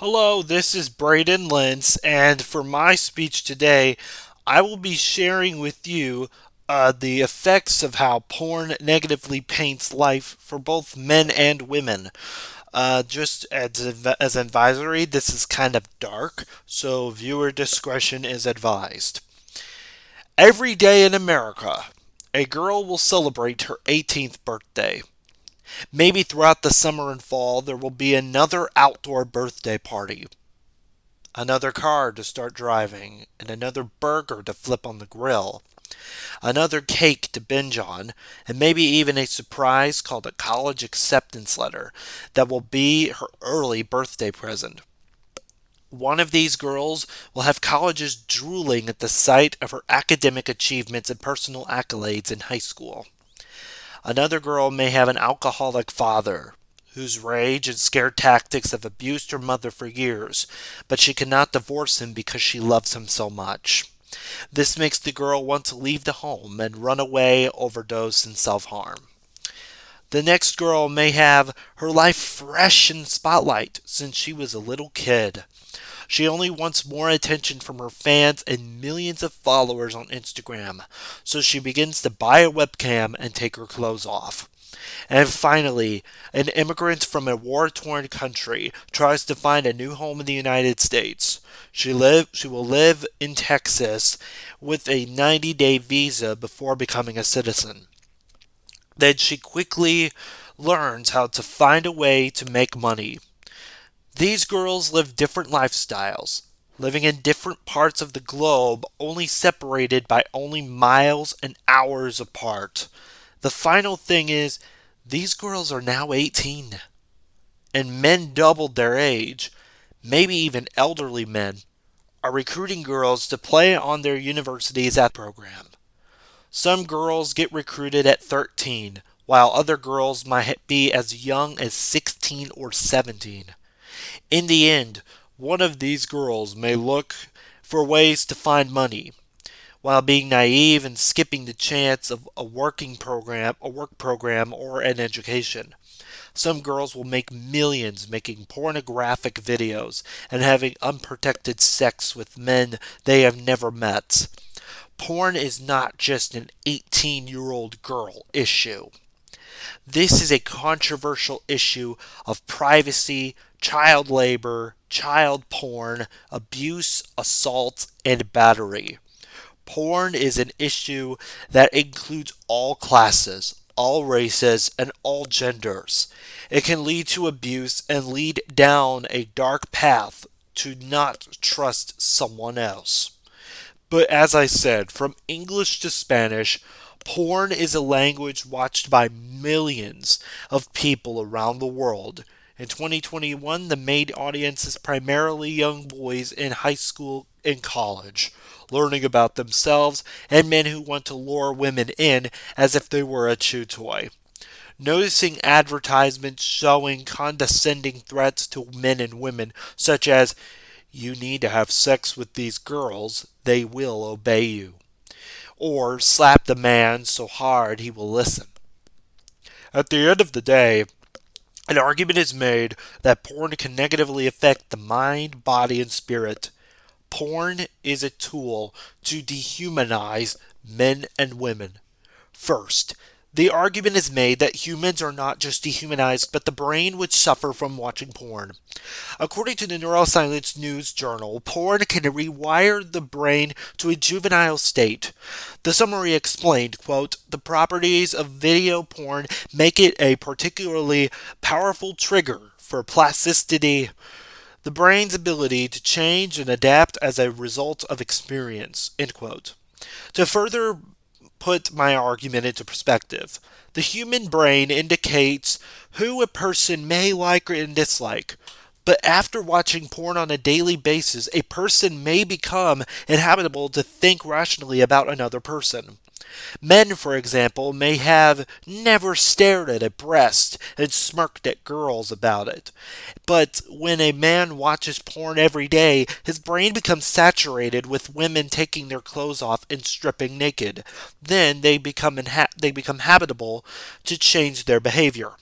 Hello, this is Braydyn Lents, and for my speech today, I will be sharing with you the effects of how porn negatively paints life for both men and women. Just as an advisory, this is kind of dark, so viewer discretion is advised. Every day in America, a girl will celebrate her 18th birthday. Maybe throughout the summer and fall, there will be another outdoor birthday party, another car to start driving, and another burger to flip on the grill, another cake to binge on, and maybe even a surprise called a college acceptance letter that will be her early birthday present. One of these girls will have colleges drooling at the sight of her academic achievements and personal accolades in high school. Another girl may have an alcoholic father whose rage and scare tactics have abused her mother for years, but she cannot divorce him because she loves him so much. This makes the girl want to leave the home and run away, overdose, and self harm. The next girl may have her life fresh in the spotlight since she was a little kid. She only wants more attention from her fans and millions of followers on Instagram, so she begins to buy a webcam and take her clothes off. And finally, an immigrant from a war torn country tries to find a new home in the United States. She will live in Texas with a 90-day visa before becoming a citizen. Then she quickly learns how to find a way to make money. These girls live different lifestyles, living in different parts of the globe, only separated by only miles and hours apart. The final thing is, these girls are now 18, and men doubled their age, maybe even elderly men, are recruiting girls to play on their universities at the program. Some girls get recruited at 13, while other girls might be as young as 16 or 17. In the end, one of these girls may look for ways to find money, while being naive and skipping the chance of a work program, or an education. Some girls will make millions making pornographic videos and having unprotected sex with men they have never met. Porn is not just an 18-year-old girl issue. This is a controversial issue of privacy, child labor, child porn, abuse, assault, and battery. Porn is an issue that includes all classes, all races, and all genders. It can lead to abuse and lead down a dark path to not trust someone else. But as I said, from English to Spanish, porn is a language watched by millions of people around the world. In 2021, the main audience is primarily young boys in high school and college, learning about themselves, and men who want to lure women in as if they were a chew toy. Noticing advertisements showing condescending threats to men and women, such as, "You need to have sex with these girls, they will obey you," or "Slap the man so hard he will listen." At the end of the day, an argument is made that porn can negatively affect the mind, body, and spirit. Porn is a tool to dehumanize men and women. First, the argument is made that humans are not just dehumanized, but the brain would suffer from watching porn. According to the Neuroscience News Journal, porn can rewire the brain to a juvenile state. The summary explained, quote, "The properties of video porn make it a particularly powerful trigger for plasticity, the brain's ability to change and adapt as a result of experience," end quote. To further put my argument into perspective, the human brain indicates who a person may like and dislike. But after watching porn on a daily basis, a person may become inhabitable to think rationally about another person. Men, for example, may have never stared at a breast and smirked at girls about it. But when a man watches porn every day, his brain becomes saturated with women taking their clothes off and stripping naked. Then they become habitable to change their behavior.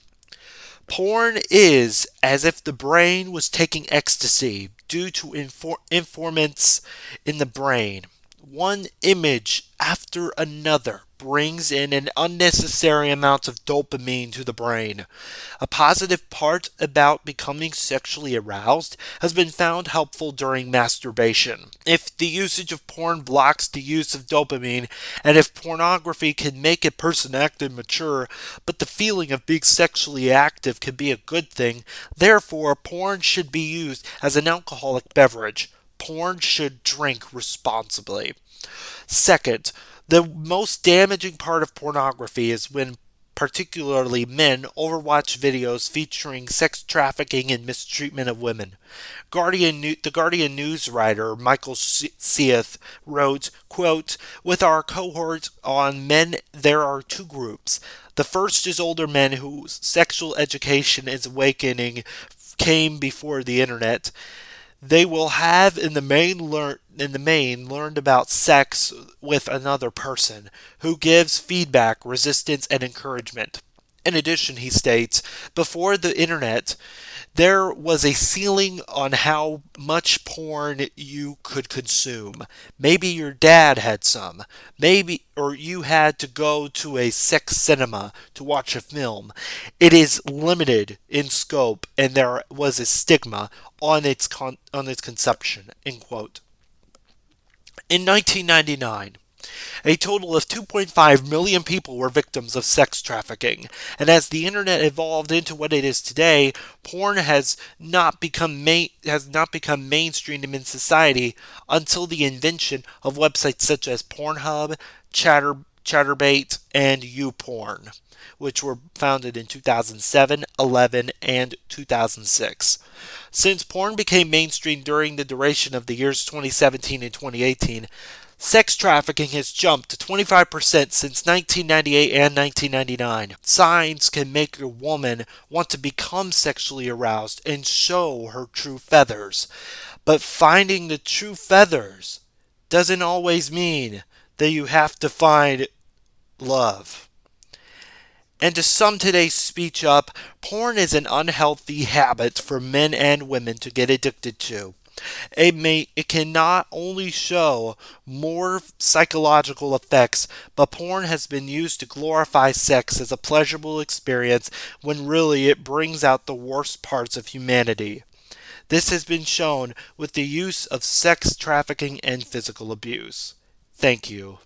Porn is as if the brain was taking ecstasy due to informants in the brain. One image after another brings in an unnecessary amount of dopamine to the brain. A positive part about becoming sexually aroused has been found helpful during masturbation. If the usage of porn blocks the use of dopamine, and if pornography can make a person act immature, but the feeling of being sexually active can be a good thing, therefore porn should be used as an alcoholic beverage. Porn should drink responsibly. Second, the most damaging part of pornography is when particularly men overwatch videos featuring sex trafficking and mistreatment of women. The Guardian news writer Michael Seath wrote, quote, "With our cohort on men, there are two groups. The first is older men whose sexual education is awakening came before the internet. They will have in the main learned about sex with another person who gives feedback, resistance, and encouragement. In addition, he states, before the internet, there was a ceiling on how much porn you could consume. Maybe your dad had some. Maybe, or you had to go to a sex cinema to watch a film. It is limited in scope, and there was a stigma on its conception." End quote. In 1999, a total of 2.5 million people were victims of sex trafficking, and as the internet evolved into what it is today, porn has not become mainstream in society until the invention of websites such as Pornhub, Chatterbait, and YouPorn, which were founded in 2007, 11, and 2006. Since porn became mainstream during the duration of the years 2017 and 2018, sex trafficking has jumped to 25% since 1998 and 1999. Signs can make a woman want to become sexually aroused and show her true feathers. But finding the true feathers doesn't always mean that you have to find love. And to sum today's speech up, porn is an unhealthy habit for men and women to get addicted to. It can not only show more psychological effects, but porn has been used to glorify sex as a pleasurable experience when really it brings out the worst parts of humanity. This has been shown with the use of sex trafficking and physical abuse. Thank you.